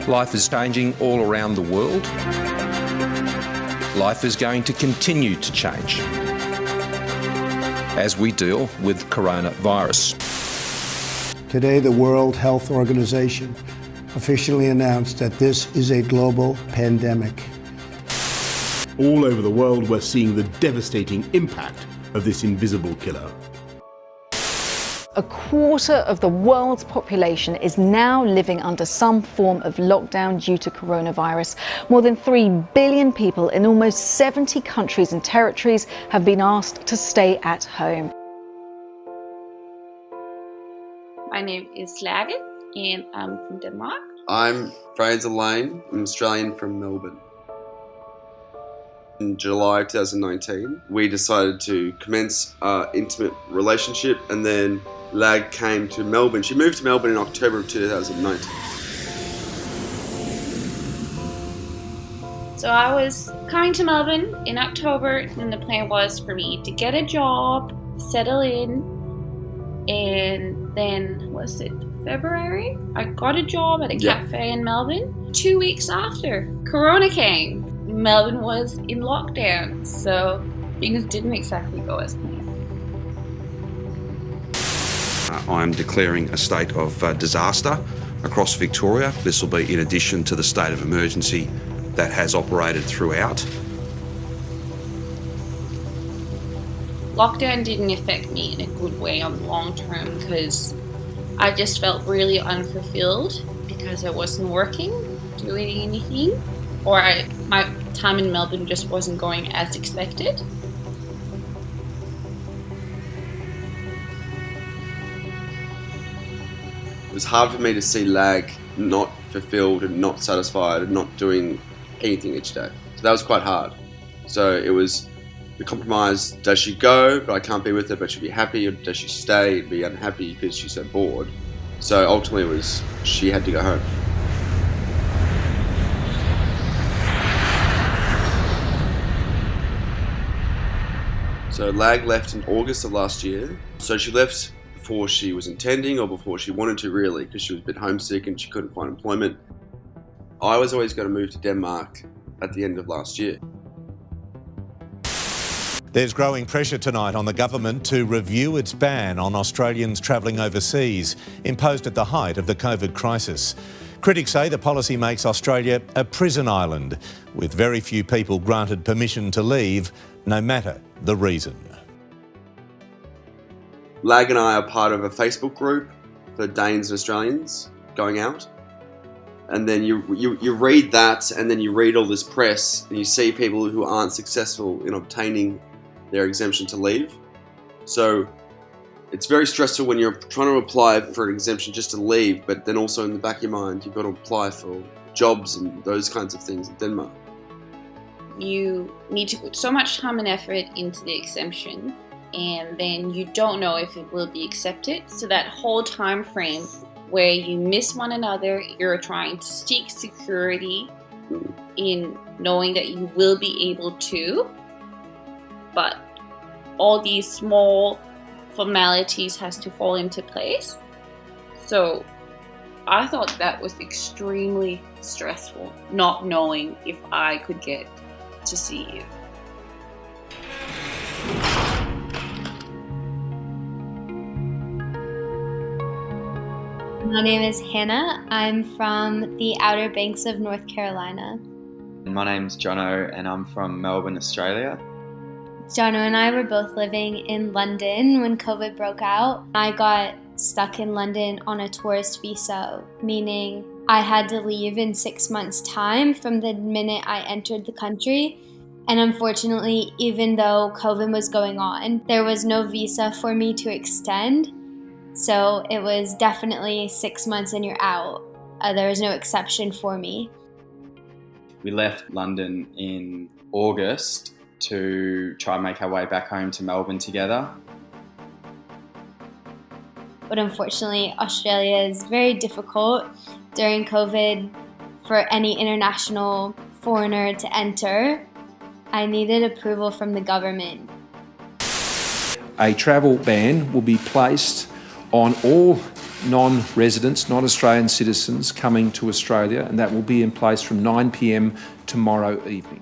Life is changing all around the world. Life is going to continue to change as we deal with coronavirus. Today, the World Health Organization officially announced that this is a global pandemic. All over the world, we're seeing the devastating impact of this invisible killer. A quarter of the world's population is now living under some form of lockdown due to coronavirus. More than 3 billion people in almost 70 countries and territories have been asked to stay at home. My name is Lage and I'm from Denmark. I'm Fraser Lane, I'm Australian from Melbourne. In July 2019, we decided to commence our intimate relationship, and then Lag came to Melbourne. She moved to Melbourne in October of 2019. So I was coming to Melbourne in October, and the plan was for me to get a job, settle in, and then, was it February? I got a job at a cafe in Melbourne. 2 weeks after, Corona came. Melbourne was in lockdown, so things didn't exactly go as planned. I'm declaring a state of disaster across Victoria. This will be in addition to the state of emergency that has operated throughout. Lockdown didn't affect me in a good way on the long term because I just felt really unfulfilled because I wasn't working, doing anything, or my time in Melbourne just wasn't going as expected. It was hard for me to see Lag not fulfilled and not satisfied and not doing anything each day. So that was quite hard. So it was the compromise, does she go, but I can't be with her, but she'll be happy, or does she stay and be unhappy because she's so bored? So ultimately it was, she had to go home. So Lag left in August of last year. So she left before she was intending or before she wanted to, really, because she was a bit homesick and she couldn't find employment. I was always going to move to Denmark at the end of last year. There's growing pressure tonight on the government to review its ban on Australians travelling overseas, imposed at the height of the COVID crisis. Critics say the policy makes Australia a prison island, with very few people granted permission to leave, no matter the reason. Lag and I are part of a Facebook group for Danes and Australians going out. And then you read that, and then you read all this press, and you see people who aren't successful in obtaining their exemption to leave. So it's very stressful when you're trying to apply for an exemption just to leave, but then also in the back of your mind, you've got to apply for jobs and those kinds of things in Denmark. You need to put so much time and effort into the exemption, and then you don't know if it will be accepted. So that whole time frame where you miss one another, you're trying to seek security in knowing that you will be able to, but all these small formalities has to fall into place. So I thought that was extremely stressful, not knowing if I could get to see you. My name is Hannah. I'm from the Outer Banks of North Carolina. My name's Jono and I'm from Melbourne, Australia. Jono and I were both living in London when COVID broke out. I got stuck in London on a tourist visa, meaning I had to leave in 6 months' time from the minute I entered the country. And unfortunately, even though COVID was going on, there was no visa for me to extend. So it was definitely 6 months and you're out. There was no exception for me. We left London in August to try and make our way back home to Melbourne together. But unfortunately, Australia is very difficult during COVID for any international foreigner to enter. I needed approval from the government. A travel ban will be placed on all non-residents, non-Australian citizens coming to Australia, and that will be in place from 9 p.m. tomorrow evening.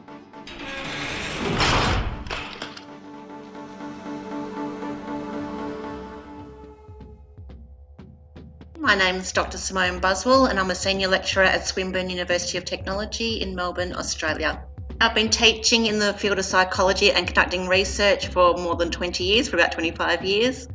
My name is Dr. Simone Buswell and I'm a Senior Lecturer at Swinburne University of Technology in Melbourne, Australia. I've been teaching in the field of psychology and conducting research for more than 20 years, for about 25 years.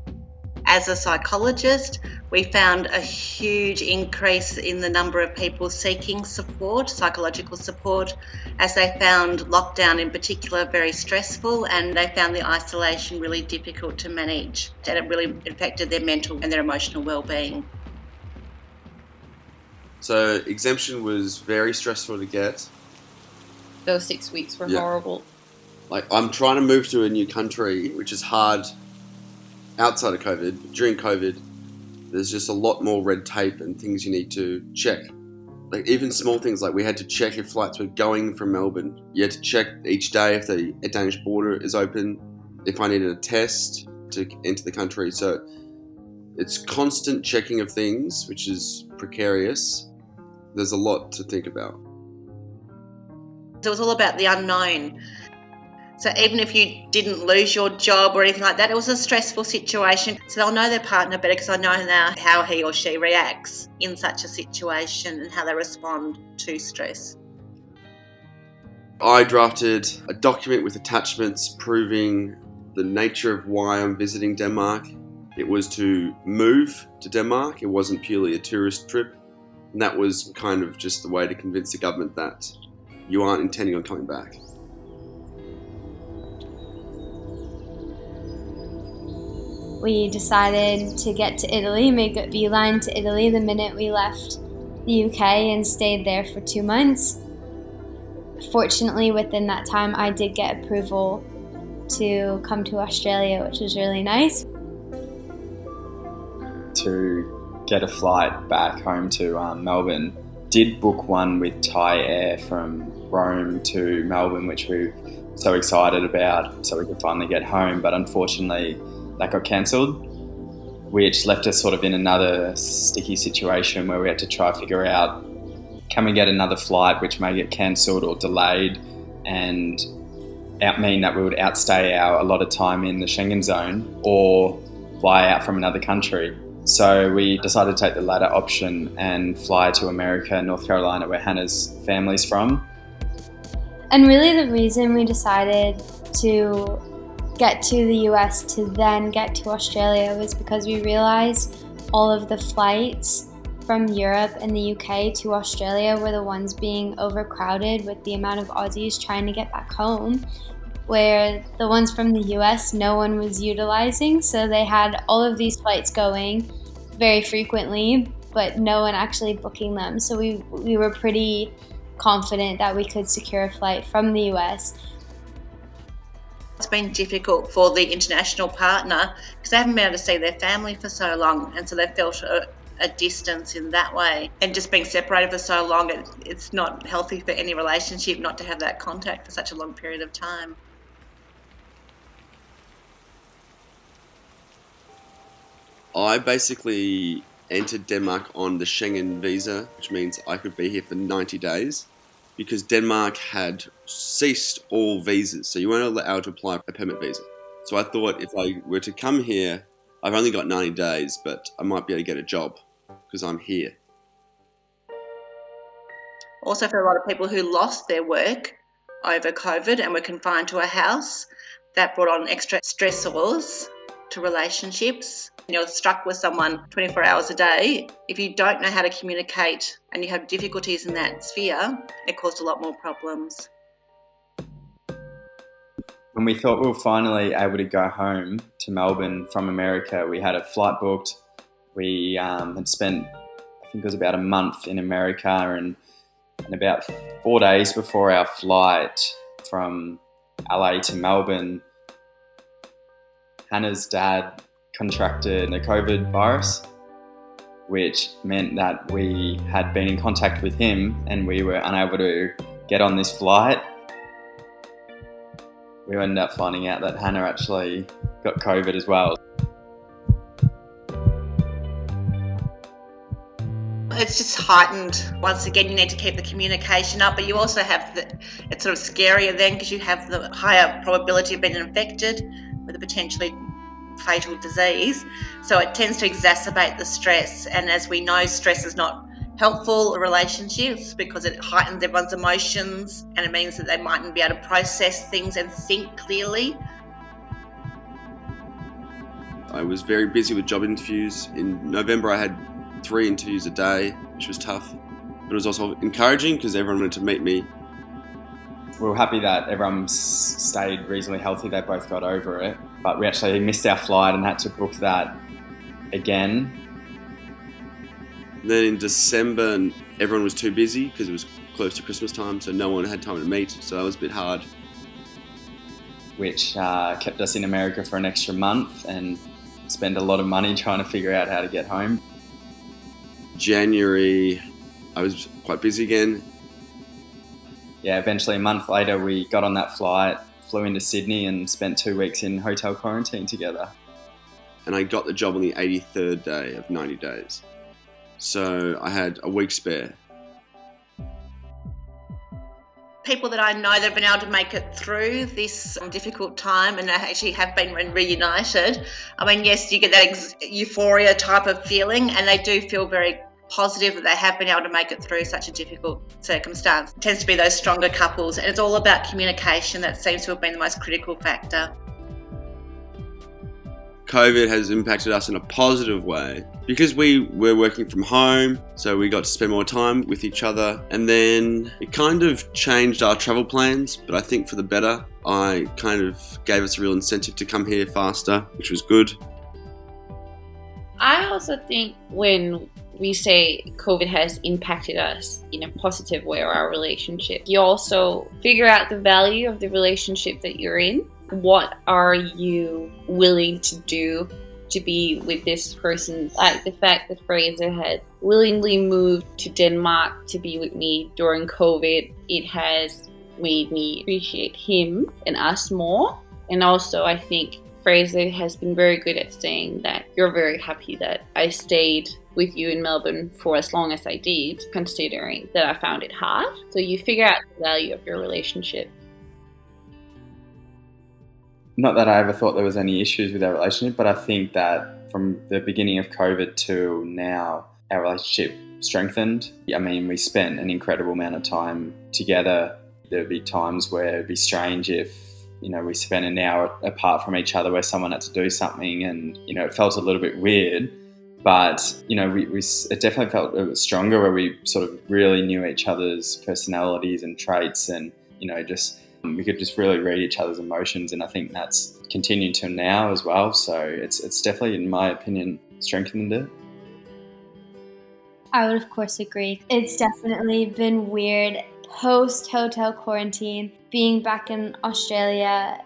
As a psychologist, we found a huge increase in the number of people seeking support, psychological support, as they found lockdown in particular very stressful and they found the isolation really difficult to manage, and it really affected their mental and their emotional well-being. So exemption was very stressful to get. Those 6 weeks were horrible. Like, I'm trying to move to a new country, which is hard outside of COVID. During COVID, there's just a lot more red tape and things you need to check. Like, even small things, like we had to check if flights were going from Melbourne. You had to check each day if the Danish border is open, if I needed a test to enter the country. So it's constant checking of things, which is precarious. There's a lot to think about. It was all about the unknown. So even if you didn't lose your job or anything like that, it was a stressful situation. So they'll know their partner better because I know now how he or she reacts in such a situation and how they respond to stress. I drafted a document with attachments proving the nature of why I'm visiting Denmark. It was to move to Denmark. It wasn't purely a tourist trip. And that was kind of just the way to convince the government that you aren't intending on coming back. We decided to get to Italy, make a beeline to Italy the minute we left the UK and stayed there for 2 months. Fortunately, within that time, I did get approval to come to Australia, which was really nice. To get a flight back home to Melbourne, did book one with Thai Air from Rome to Melbourne, which we were so excited about so we could finally get home, but unfortunately that got cancelled, which left us sort of in another sticky situation where we had to try to figure out, can we get another flight which may get cancelled or delayed and mean that we would outstay our allotted time in the Schengen zone or fly out from another country. So we decided to take the latter option and fly to America, North Carolina, where Hannah's family's from. And really the reason we decided to get to the US to then get to Australia was because we realized all of the flights from Europe and the UK to Australia were the ones being overcrowded with the amount of Aussies trying to get back home, where the ones from the US no one was utilizing, so they had all of these flights going very frequently, but no one actually booking them. So we were pretty confident that we could secure a flight from the US. It's been difficult for the international partner because they haven't been able to see their family for so long, and so they felt a distance in that way. And just being separated for so long, it's not healthy for any relationship not to have that contact for such a long period of time. I basically entered Denmark on the Schengen visa, which means I could be here for 90 days, because Denmark had ceased all visas, so you weren't allowed to apply for a permit visa. So I thought if I were to come here, I've only got 90 days, but I might be able to get a job because I'm here. Also, for a lot of people who lost their work over COVID and were confined to a house, that brought on extra stressors to relationships. You're stuck with someone 24 hours a day. If you don't know how to communicate and you have difficulties in that sphere, it caused a lot more problems. When we thought we were finally able to go home to Melbourne from America, we had a flight booked. We had spent, I think it was about a month in America, and about 4 days before our flight from LA to Melbourne, Hannah's dad contracted the COVID virus, which meant that we had been in contact with him and we were unable to get on this flight. We ended up finding out that Hannah actually got COVID as well. It's just heightened. Once again, you need to keep the communication up, but you also have it's sort of scarier then because you have the higher probability of being infected with a potentially fatal disease. So it tends to exacerbate the stress. And as we know, stress is not helpful in relationships because it heightens everyone's emotions and it means that they mightn't be able to process things and think clearly. I was very busy with job interviews. In November, I had 3 interviews a day, which was tough. But it was also encouraging because everyone wanted to meet me. We were happy that everyone stayed reasonably healthy. They both got over it. But we actually missed our flight and had to book that again. Then in December, everyone was too busy because it was close to Christmas time, so no one had time to meet, so that was a bit hard. Which kept us in America for an extra month and spent a lot of money trying to figure out how to get home. January, I was quite busy again. Yeah, eventually a month later we got on that flight, flew into Sydney and spent 2 weeks in hotel quarantine together. And I got the job on the 83rd day of 90 days. So I had a week spare. People that I know that have been able to make it through this difficult time and actually have been reunited. I mean, yes, you get that euphoria type of feeling and they do feel very positive that they have been able to make it through such a difficult circumstance. It tends to be those stronger couples and it's all about communication that seems to have been the most critical factor. COVID has impacted us in a positive way because we were working from home, so we got to spend more time with each other, and then it kind of changed our travel plans, but I think for the better. I kind of gave us a real incentive to come here faster, which was good. I also think when we say COVID has impacted us in a positive way or our relationship, you also figure out the value of the relationship that you're in. What are you willing to do to be with this person? Like the fact that Fraser has willingly moved to Denmark to be with me during COVID, it has made me appreciate him and us more. And also I think Fraser has been very good at saying that you're very happy that I stayed with you in Melbourne for as long as I did, considering that I found it hard. So you figure out the value of your relationship. Not that I ever thought there was any issues with our relationship, but I think that from the beginning of COVID to now, our relationship strengthened. I mean, we spent an incredible amount of time together. There'd be times where it'd be strange if, we spent an hour apart from each other where someone had to do something and, it felt a little bit weird. But, it definitely felt it was stronger where we sort of really knew each other's personalities and traits and, we could just really read each other's emotions, and I think that's continued to now as well. So it's definitely, in my opinion, strengthened it. I would of course agree. It's definitely been weird post-hotel quarantine, being back in Australia,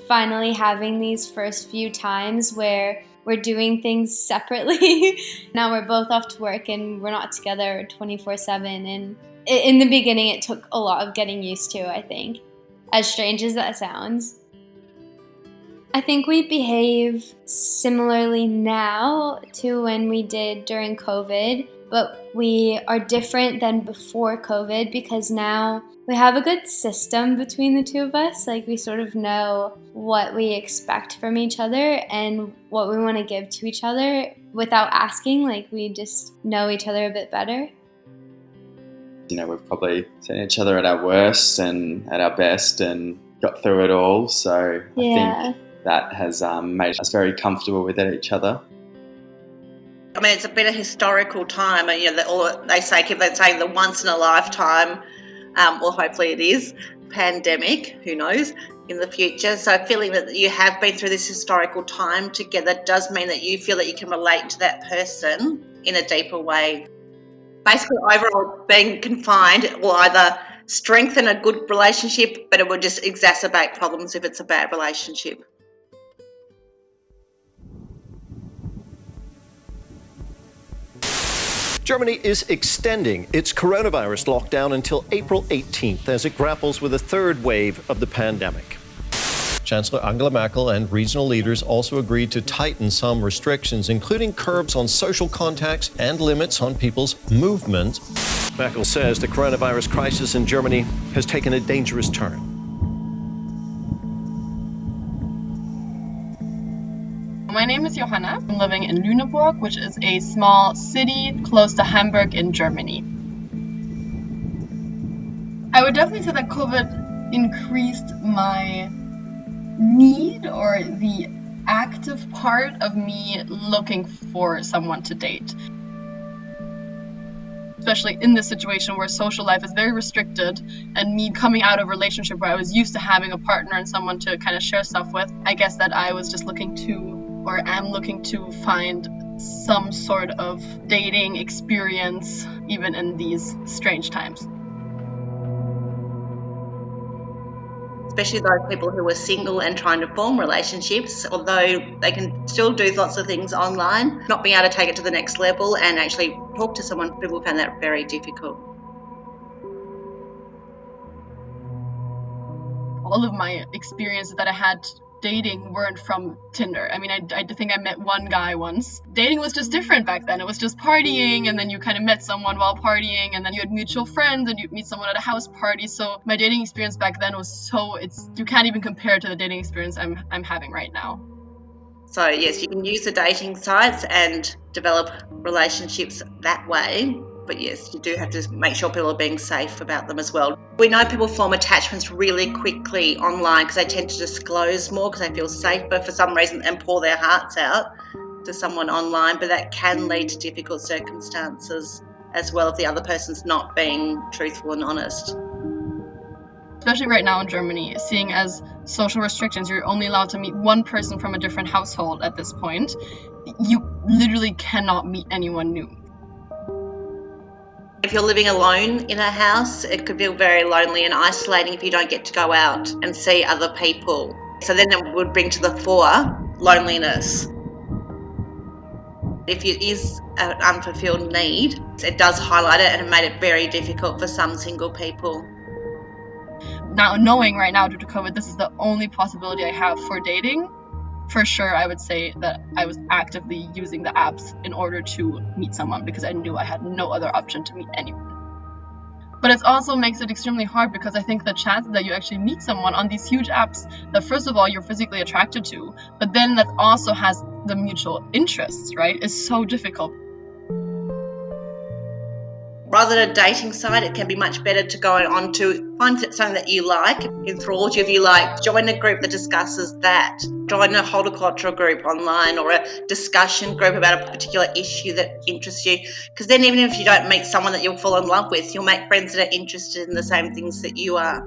finally having these first few times where we're doing things separately. Now we're both off to work and we're not together 24/7, and in the beginning, it took a lot of getting used to, I think, as strange as that sounds. I think we behave similarly now to when we did during COVID, but we are different than before COVID because now we have a good system between the two of us. Like, we sort of know what we expect from each other and what we want to give to each other without asking. Like, we just know each other a bit better. We've probably seen each other at our worst and at our best and got through it all. So I think that has made us very comfortable with each other. I mean, it's been a historical time, and they keep saying the once in a lifetime. Well, hopefully it is pandemic. Who knows in the future? So feeling that you have been through this historical time together does mean that you feel that you can relate to that person in a deeper way. Basically, overall, being confined will either strengthen a good relationship, but it will just exacerbate problems if it's a bad relationship. Germany is extending its coronavirus lockdown until April 18th as it grapples with a third wave of the pandemic. Chancellor Angela Merkel and regional leaders also agreed to tighten some restrictions, including curbs on social contacts and limits on people's movement. Merkel says the coronavirus crisis in Germany has taken a dangerous turn. My name is Johanna. I'm living in Lüneburg, which is a small city close to Hamburg in Germany. I would definitely say that COVID increased my need or the active part of me looking for someone to date. Especially in this situation where social life is very restricted, and me coming out of a relationship where I was used to having a partner and someone to kind of share stuff with, I guess that I was just looking to find some sort of dating experience even in these strange times. Especially those people who are single and trying to form relationships, although they can still do lots of things online, not being able to take it to the next level and actually talk to someone, people found that very difficult. All of my experiences that I had dating weren't from Tinder. I mean, I think I met one guy once. Dating was just different back then. It was just partying, and then you kind of met someone while partying, and then you had mutual friends, and you'd meet someone at a house party. So my dating experience back then was you can't even compare it to the dating experience I'm having right now. So yes, you can use the dating sites and develop relationships that way. But yes, you do have to make sure people are being safe about them as well. We know people form attachments really quickly online because they tend to disclose more because they feel safer for some reason and pour their hearts out to someone online, but that can lead to difficult circumstances as well if the other person's not being truthful and honest. Especially right now in Germany, seeing as social restrictions, you're only allowed to meet one person from a different household at this point. You literally cannot meet anyone new. If you're living alone in a house, it could feel very lonely and isolating if you don't get to go out and see other people. So then it would bring to the fore loneliness. If it is an unfulfilled need, it does highlight it, and it made it very difficult for some single people. Now, knowing right now due to COVID, this is the only possibility I have for dating, for sure I would say that I was actively using the apps in order to meet someone because I knew I had no other option to meet anyone. But it also makes it extremely hard because I think the chance that you actually meet someone on these huge apps that first of all you're physically attracted to, but then that also has the mutual interests, right, is so difficult. Rather than a dating site, it can be much better to go on to find something that you like, enthralls you if you like, join a group that discusses that. Join a horticultural group online or a discussion group about a particular issue that interests you. Because then even if you don't meet someone that you'll fall in love with, you'll make friends that are interested in the same things that you are.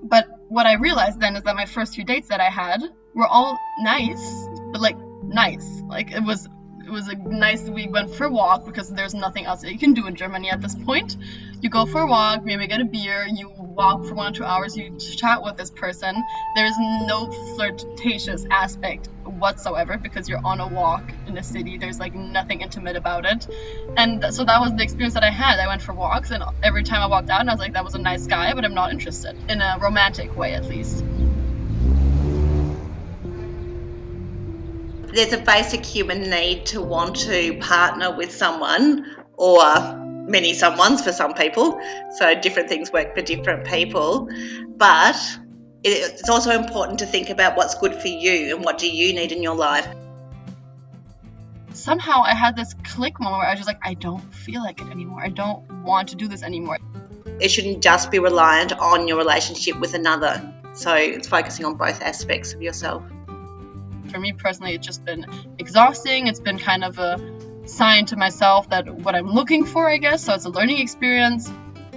But what I realized then is that my first few dates that I had were all nice, but nice. It was a nice, we went for a walk because there's nothing else that you can do in Germany at this point. You go for a walk, maybe get a beer, you walk for 1 or 2 hours, you chat with this person. There's no flirtatious aspect whatsoever because you're on a walk in a city. There's nothing intimate about it. And so that was the experience that I had. I went for walks, and every time I walked out and I was like, that was a nice guy, but I'm not interested, in a romantic way at least. There's a basic human need to want to partner with someone, or many someones for some people. So different things work for different people. But it's also important to think about what's good for you and what do you need in your life. Somehow I had this click moment where I was just I don't feel like it anymore. I don't want to do this anymore. It shouldn't just be reliant on your relationship with another. So it's focusing on both aspects of yourself. For me personally, it's just been exhausting. It's been kind of a sign to myself that what I'm looking for, I guess. So it's a learning experience,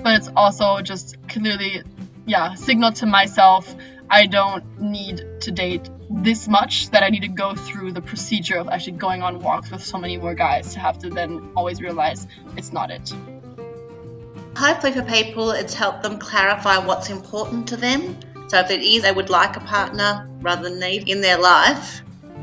but it's also just clearly, signal to myself, I don't need to date this much, that I need to go through the procedure of actually going on walks with so many more guys to have to then always realize it's not it. Hopefully for people, it's helped them clarify what's important to them. So if it is they would like a partner rather than need in their life,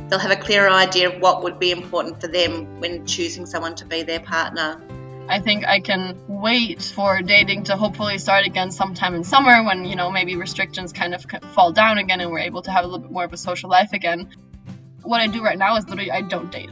they'll have a clearer idea of what would be important for them when choosing someone to be their partner. I think I can wait for dating to hopefully start again sometime in summer when, maybe restrictions kind of fall down again and we're able to have a little bit more of a social life again. What I do right now is literally I don't date.